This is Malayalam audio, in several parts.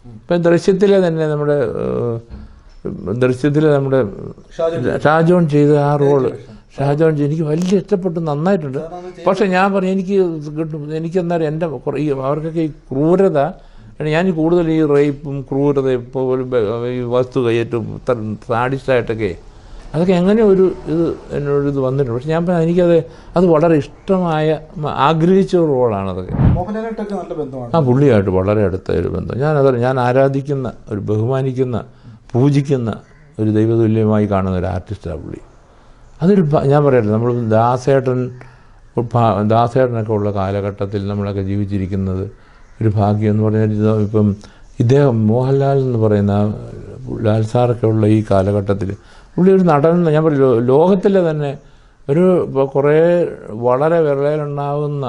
ഇപ്പം ദൃശ്യത്തിലെ നമ്മുടെ ഷാജോൺ ചെയ്ത ആ റോള് ഷാജോൺ എനിക്ക് വലിയ ഇഷ്ടപ്പെട്ടു, നന്നായിട്ടുണ്ട്. പക്ഷെ ഞാൻ പറഞ്ഞു എനിക്കെന്നാലും എൻ്റെ അവർക്കൊക്കെ ഈ ക്രൂരത, ഞാൻ കൂടുതൽ ഈ റേപ്പും ക്രൂരത ഇപ്പോൾ ഈ വസ്തു കയ്യേറ്റും സാഡിസ്റ്റായിട്ടൊക്കെ അതൊക്കെ എങ്ങനെ എന്നോടിത് വന്നിട്ടുണ്ട്. പക്ഷെ ഞാൻ പറഞ്ഞു അത് വളരെ ഇഷ്ടമായ ആഗ്രഹിച്ച ഒരു റോളാണ് അതൊക്കെ. പുള്ളിയായിട്ട് വളരെ അടുത്ത ഒരു ബന്ധം. ഞാൻ ആരാധിക്കുന്ന ബഹുമാനിക്കുന്ന പൂജിക്കുന്ന ഒരു ദൈവതുല്യമായി കാണുന്ന ഒരു ആർട്ടിസ്റ്റാണ് പുള്ളി. ഞാൻ പറയട്ടെ, നമ്മൾ ദാസേട്ടനൊക്കെ ഉള്ള കാലഘട്ടത്തിൽ നമ്മളൊക്കെ ജീവിച്ചിരിക്കുന്നത് ഒരു ഭാഗ്യം എന്ന് പറഞ്ഞാൽ, ഇപ്പം ഇദ്ദേഹം മോഹൻലാൽ എന്ന് പറയുന്ന ലാൽ സാറൊക്കെ ഉള്ള ഈ കാലഘട്ടത്തിൽ പുള്ളി ഒരു നടൻ, ഞാൻ പറയും ലോകത്തിലെ തന്നെ കുറേ വളരെ വിരളയിലുണ്ടാകുന്ന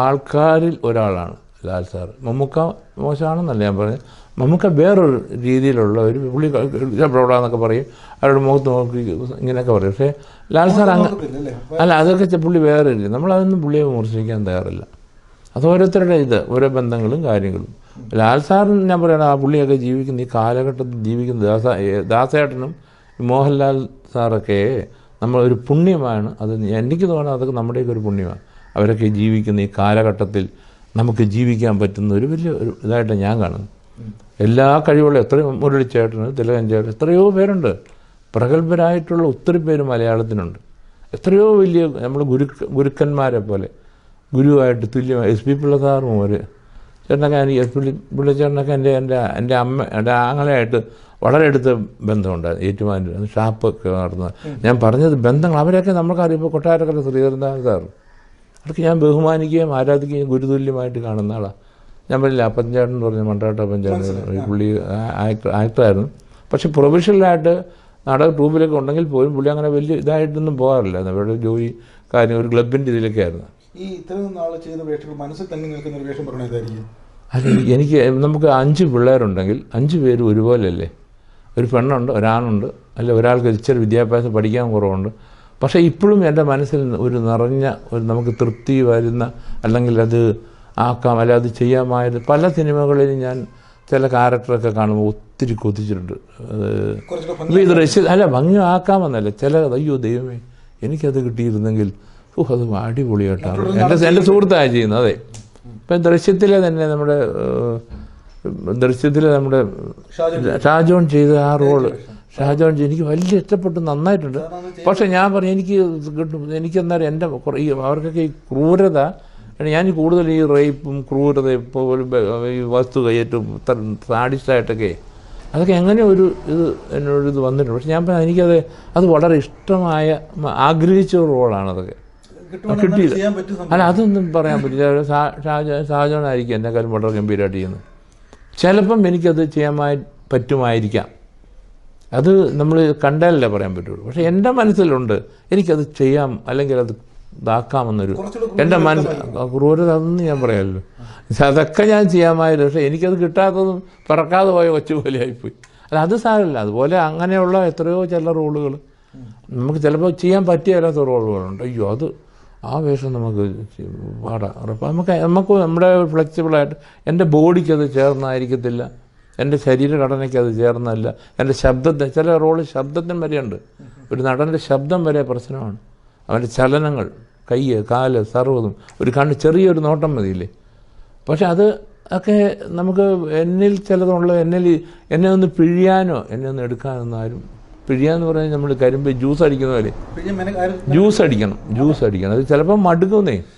ആൾക്കാരിൽ ഒരാളാണ് ലാൽ സാർ. മമ്മൂക്ക മോശമാണെന്നല്ല ഞാൻ പറഞ്ഞത്, മമ്മൂക്ക വേറൊരു രീതിയിലുള്ള ഒരു പുള്ളി പ്രൗഢാന്നൊക്കെ പറയും, അവരുടെ മുഖത്ത് നോക്കി ഇങ്ങനെയൊക്കെ പറയും. പക്ഷേ ലാൽ സാർ അല്ല, അതൊക്കെ പുള്ളി വേറെ രീതി. നമ്മളതൊന്നും പുള്ളിയെ വിമർശിക്കാൻ തയ്യാറില്ല. അത് ഓരോരുത്തരുടെ ഓരോ ബന്ധങ്ങളും കാര്യങ്ങളും. ലാൽ സാറിന് ഞാൻ പറയണം, ആ പുള്ളിയൊക്കെ ജീവിക്കുന്ന ഈ കാലഘട്ടത്തിൽ ജീവിക്കുന്ന ദാസേട്ടനും മോഹൻലാൽ സാറൊക്കെ നമ്മളൊരു പുണ്യമാണ്. അത് എനിക്ക് തോന്നുന്നത് അതൊക്കെ നമ്മുടെയൊക്കെ ഒരു പുണ്യമാണ്. അവരൊക്കെ ജീവിക്കുന്ന ഈ കാലഘട്ടത്തിൽ നമുക്ക് ജീവിക്കാൻ പറ്റുന്ന ഒരു വലിയ ഇതായിട്ട് ഞാൻ കാണുന്നു. എല്ലാ കഴിവുകളും എത്രയോ മുരളിച്ചേട്ടന്, തിലകൻ ചേട്ടൻ, എത്രയോ പേരുണ്ട്. പ്രഗത്ഭരായിട്ടുള്ള ഒത്തിരി പേര് മലയാളത്തിനുണ്ട്. എത്രയോ വലിയ നമ്മൾ ഗുരുക്കന്മാരെ പോലെ ഗുരുവായിട്ട് തുല്യമായി SP പിള്ള സാറും ചേട്ടനൊക്കെ പിള്ളച്ചേട്ടനൊക്കെ എൻ്റെ ആങ്ങളെയായിട്ട് വളരെ അടുത്ത ബന്ധമുണ്ടായിരുന്നു. ഏറ്റുമാനൂർ ഷാപ്പൊക്കെ നടന്നത്. ഞാൻ പറഞ്ഞത് ബന്ധങ്ങൾ അവരൊക്കെ നമുക്കറിയാം. ഇപ്പോൾ കൊട്ടാരക്കര ശ്രീധരനാഥൻ സാർ, അതൊക്കെ ഞാൻ ബഹുമാനിക്കുകയും ആരാധിക്കുകയും ഗുരുതുല്യമായിട്ട് കാണുന്ന ആളാണ്. ഞാൻ പറഞ്ഞില്ല, അപ്പൻചേട്ടൻ എന്ന് പറഞ്ഞ മണ്ടാട്ട അപ്പൻചേട്ടൻ പുള്ളി ആക്ടറായിരുന്നു. പക്ഷെ പ്രൊഫഷണലായിട്ട് നാടക ട്രൂപ്പിലൊക്കെ ഉണ്ടെങ്കിൽ പോലും പുള്ളി അങ്ങനെ വലിയ ഇതായിട്ടൊന്നും പോകാറില്ല. അവരുടെ ജോലി കാര്യം ഒരു ക്ലബിൻ്റെ ഇതിലൊക്കെ ആയിരുന്നു. എനിക്ക് നമുക്ക് 5 പിള്ളേരുണ്ടെങ്കിൽ 5 പേര് ഒരുപോലെയല്ലേ. ഒരു പെണ്ണുണ്ട്, ഒരാണുണ്ട്, അല്ല ഒരാൾക്ക് ഇച്ചിരി വിദ്യാഭ്യാസം പഠിക്കാൻ കുറവുണ്ട്. പക്ഷേ ഇപ്പോഴും എൻ്റെ മനസ്സിൽ ഒരു നിറഞ്ഞ നമുക്ക് തൃപ്തി വരുന്ന, അല്ലെങ്കിൽ അത് ആക്കാം, അല്ല അത് ചെയ്യാമായത് പല സിനിമകളിലും ഞാൻ ചില ക്യാരക്ടറൊക്കെ കാണുമ്പോൾ ഒത്തിരി കൊതിച്ചിട്ടുണ്ട്. ഇത് അല്ല ഭംഗി ആക്കാമെന്നല്ല, അയ്യോ ദൈവമേ എനിക്കത് കിട്ടിയിരുന്നെങ്കിൽ അത് അടിപൊളിയായിട്ടാണ് എൻ്റെ സുഹൃത്തായി ചെയ്യുന്നത്. അതെ, ഇപ്പം ദൃശ്യത്തിലെ നമ്മുടെ ഷാജോൺ ചെയ്ത ആ റോള് ഷാജോൺ എനിക്ക് വലിയ ഇഷ്ടപ്പെട്ടു, നന്നായിട്ടുണ്ട്. പക്ഷെ ഞാൻ പറഞ്ഞു എനിക്കെന്നാലും എൻ്റെ അവർക്കൊക്കെ ഈ ക്രൂരത, ഞാൻ കൂടുതൽ ഈ റേപ്പും ക്രൂരത ഇപ്പോൾ ഈ വസ്തു കയ്യേറ്റും സാഡിസ്റ്റായിട്ടൊക്കെ അതൊക്കെ എങ്ങനെ എന്നോടിത് വന്നിട്ടുണ്ട്. പക്ഷെ ഞാൻ പറഞ്ഞു അത് വളരെ ഇഷ്ടമായ ആഗ്രഹിച്ച ഒരു റോളാണ് അതൊക്കെ. കിട്ടിയില്ല, അല്ല അതൊന്നും പറയാൻ പറ്റില്ല. ഷാജോണായിരിക്കും എന്നെക്കാളും വളരെ ഗംഭീരമായിട്ട് ചെയ്യുന്നത്. ചിലപ്പം എനിക്കത് ചെയ്യാൻ പറ്റുമായിരിക്കാം, അത് നമ്മൾ കണ്ടാലല്ലേ പറയാൻ പറ്റുള്ളൂ. പക്ഷെ എൻ്റെ മനസ്സിലുണ്ട് എനിക്കത് ചെയ്യാം, അല്ലെങ്കിൽ അത് ഇതാക്കാമെന്നൊരു എൻ്റെ ക്രൂരത അതൊന്നും ഞാൻ പറയാമല്ലോ. അതൊക്കെ ഞാൻ ചെയ്യാമായിരുന്നു. പക്ഷെ എനിക്കത് കിട്ടാത്തതും പിറക്കാതെ പോയ കൊച്ചു പോലെ ആയിപ്പോയി. അല്ല അത് സാരമില്ല. അതുപോലെ അങ്ങനെയുള്ള എത്രയോ ചില റോളുകൾ നമുക്ക് ചിലപ്പോൾ ചെയ്യാൻ പറ്റിയാത്ത റോളുകളുണ്ട്. അയ്യോ അത് ആ വേഷം നമുക്ക് പാടാം. നമുക്ക് നമ്മുടെ ഫ്ലെക്സിബിളായിട്ട് എൻ്റെ ബോഡിക്കത് ചേർന്നായിരിക്കത്തില്ല, എൻ്റെ ശരീരഘടനയ്ക്ക് അത് ചേർന്നല്ല, എൻ്റെ ശബ്ദത്തെ ചില റോള് ശബ്ദത്തിന് വരെയുണ്ട്. ഒരു നടൻ്റെ ശബ്ദം വരെ പ്രശ്നമാണ്. അവൻ്റെ ചലനങ്ങൾ, കൈ കാല് സർവ്വതും, ഒരു കണ്ണ് ചെറിയൊരു നോട്ടം മതിയില്ലേ. പക്ഷെ അത് ഒക്കെ നമുക്ക് എന്നിൽ ചിലതുള്ള എന്നെ ഒന്ന് പിഴിയാനോ എന്നെ ഒന്ന് എടുക്കാനൊന്നും ആരും. പിഴിയാന്ന് പറഞ്ഞാൽ നമ്മൾ കരിമ്പ് ജ്യൂസ് അടിക്കുന്ന പോലെ ജ്യൂസ് അടിക്കണം. അത് ചിലപ്പോൾ മടുക്കുന്നേ.